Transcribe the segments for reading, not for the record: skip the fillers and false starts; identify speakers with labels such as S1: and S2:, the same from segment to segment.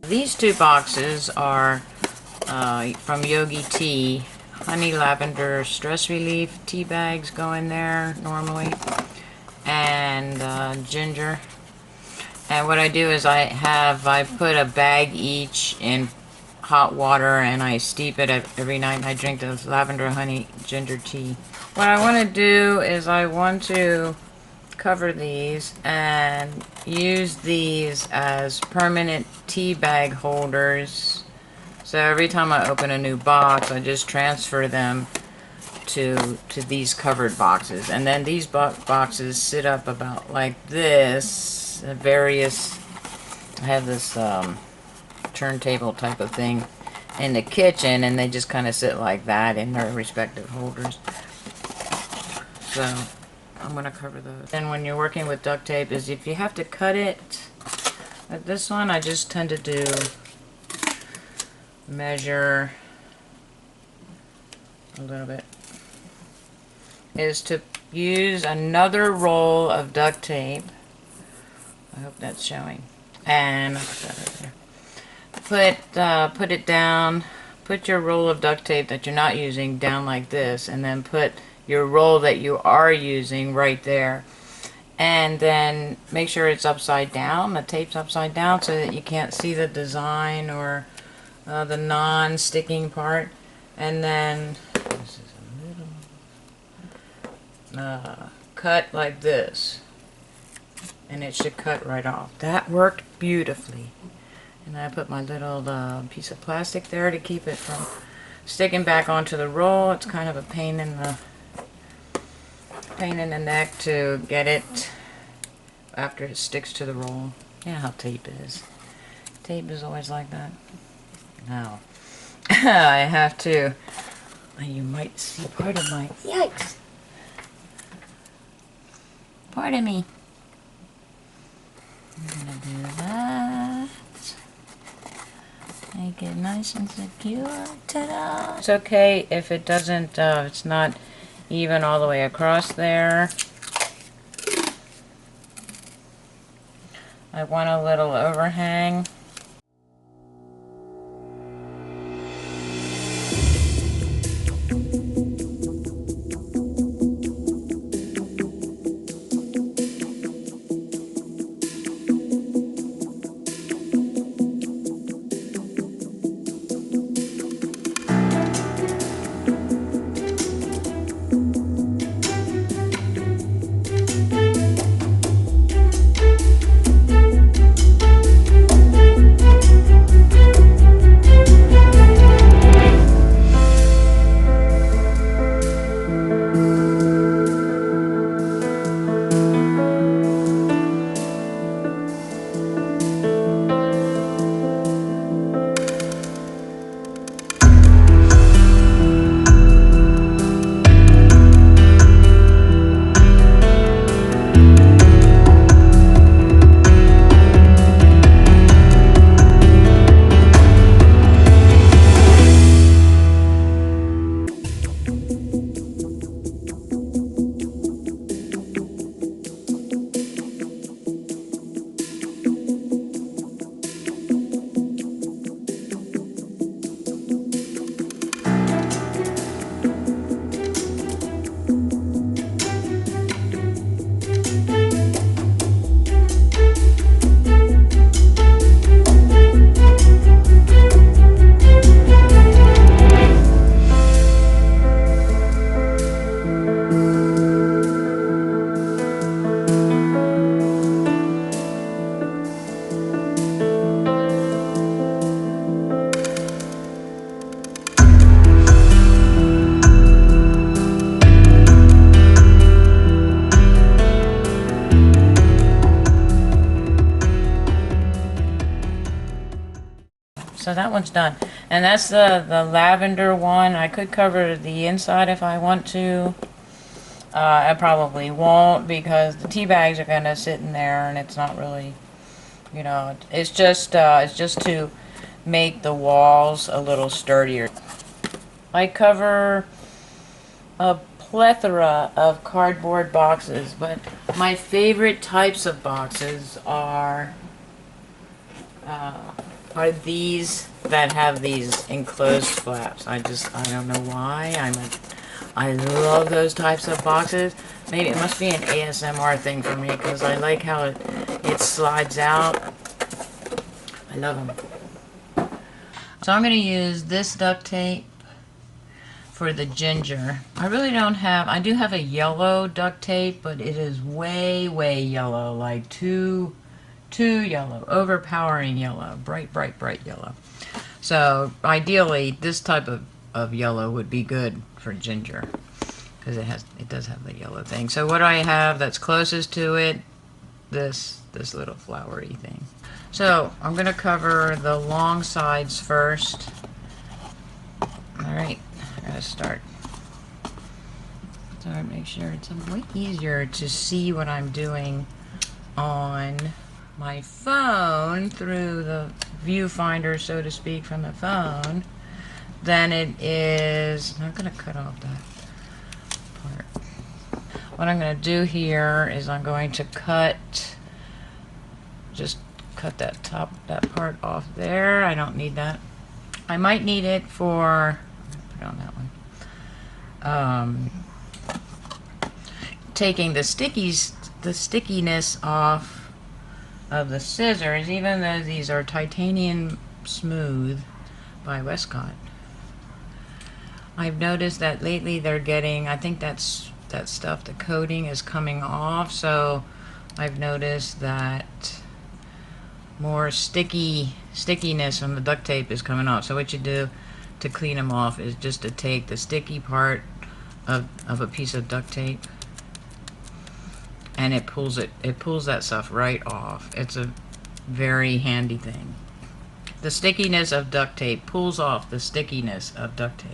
S1: These two boxes are from Yogi Tea. Honey lavender stress relief tea bags go in there normally, and ginger. And what I do is I put a bag each in hot water and I steep it every night, and I drink the lavender honey ginger tea. What I want to do is I want to cover these and use these as permanent tea bag holders. So every time I open a new box, I just transfer them to these covered boxes, and then these boxes sit up about like this. I have this turntable type of thing in the kitchen, and they just kind of sit like that in their respective holders. So I'm going to cover those. And when you're working with duct tape, is if you have to cut it, like this one, I just tend to do measure a little bit, is to use another roll of duct tape. I hope that's showing. And I'll put that over there. Put it down. Put your roll of duct tape that you're not using down like this, and then put your roll that you are using right there, and then make sure it's upside down, the tape's upside down, so that you can't see the design or the non-sticking part. And then this is a little cut like this, and it should cut right off. That worked beautifully. And I put my little piece of plastic there to keep it from sticking back onto the roll. It's kind of a pain in the neck to get it after it sticks to the roll. Yeah, how tape is. Tape is always like that. Now, I have to, you might see part of my, yikes! Pardon me. I'm gonna do that. Make it nice and secure. Ta-da! It's okay if it doesn't, it's not even all the way across there. I want a little overhang. So that one's done. And that's the lavender one. I could cover the inside if I want to. I probably won't, because the tea bags are going to sit in there, and it's not really, you know, it's just to make the walls a little sturdier. I cover a plethora of cardboard boxes, but my favorite types of boxes are are these that have these enclosed flaps. I don't know why. I love those types of boxes. Maybe it must be an ASMR thing for me because I like how it slides out. I love them. So I'm going to use this duct tape for the ginger. I really don't have, I do have a yellow duct tape, but it is way, way yellow, like too yellow, overpowering yellow, bright, bright, bright yellow. So ideally, this type of yellow would be good for ginger because it does have the yellow thing. So what do I have that's closest to it? This little flowery thing. So I'm going to cover the long sides first. Alright, I gotta start. So I make sure it's way easier to see what I'm doing on my phone through the viewfinder, so to speak, from the phone than it is. I'm not going to cut off that part. What I'm going to do here is I'm going to just cut that part off there. I don't need that. I might need it for, put it on that one. Taking the stickiness off of the scissors, even though these are titanium smooth by Westcott. I've noticed that lately they're getting, I think that stuff, the coating is coming off, so I've noticed that more stickiness on the duct tape is coming off. So what you do to clean them off is just to take the sticky part of a piece of duct tape, and it pulls that stuff right off. It's a very handy thing. The stickiness of duct tape pulls off the stickiness of duct tape.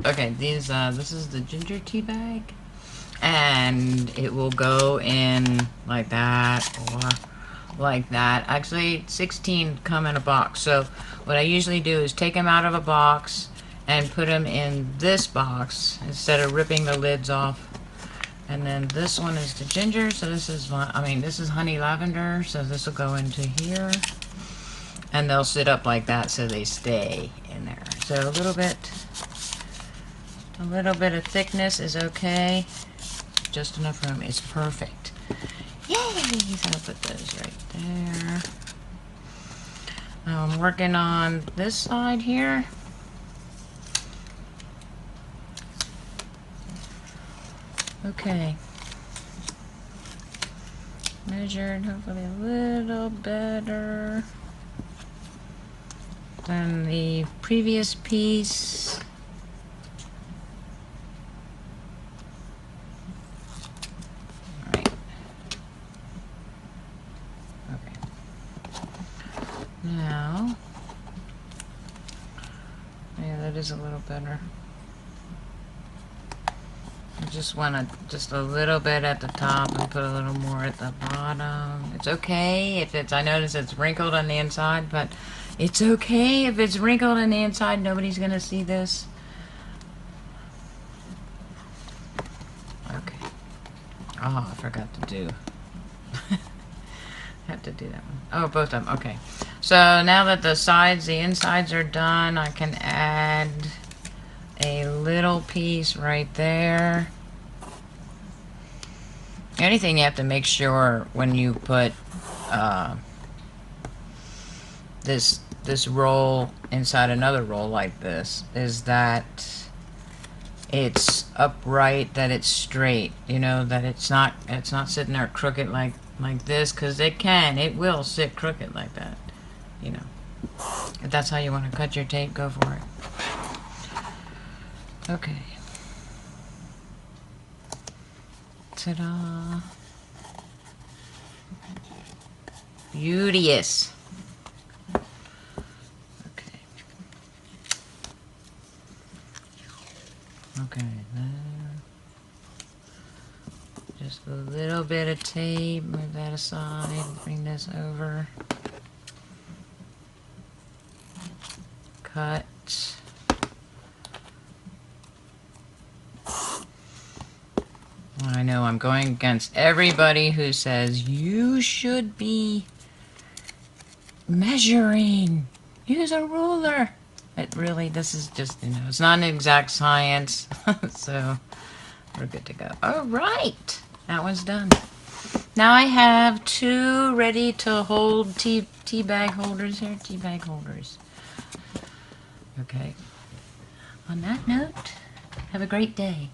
S1: Okay, this is the ginger tea bag, and it will go in like that or like that. Actually, 16 come in a box. So what I usually do is take them out of a box and put them in this box instead of ripping the lids off. And then this one is the ginger, so this is this is honey lavender, so this will go into here. And they'll sit up like that so they stay in there. So a little bit of thickness is okay. Just enough room is perfect. Yay! So I'll put those right there. Now I'm working on this side here. Okay. Measured hopefully a little better than the previous piece. Alright. Okay. Now, yeah, that is a little better. I just want just a little bit at the top and put a little more at the bottom. It's okay if it's, I notice it's wrinkled on the inside, but it's okay if it's wrinkled on the inside. Nobody's gonna see this. Okay. Oh, I forgot to do. I have to do that one. Oh, both of them. Okay. So now that the insides are done, I can add a little piece right there. The only thing you have to make sure when you put this roll inside another roll like this is that it's upright, that it's straight. You know, that it's not sitting there crooked like this, because it will sit crooked like that. You know, if that's how you want to cut your tape, go for it. Okay. Ta-da. Beauteous. Okay. Okay, there. Just a little bit of tape. Move that aside. Bring this over. Cut. I know I'm going against everybody who says you should be measuring. Use a ruler. This is just, it's not an exact science. So we're good to go. All right. That one's done. Now I have two ready to hold tea bag holders here. Tea bag holders. Okay. On that note, have a great day.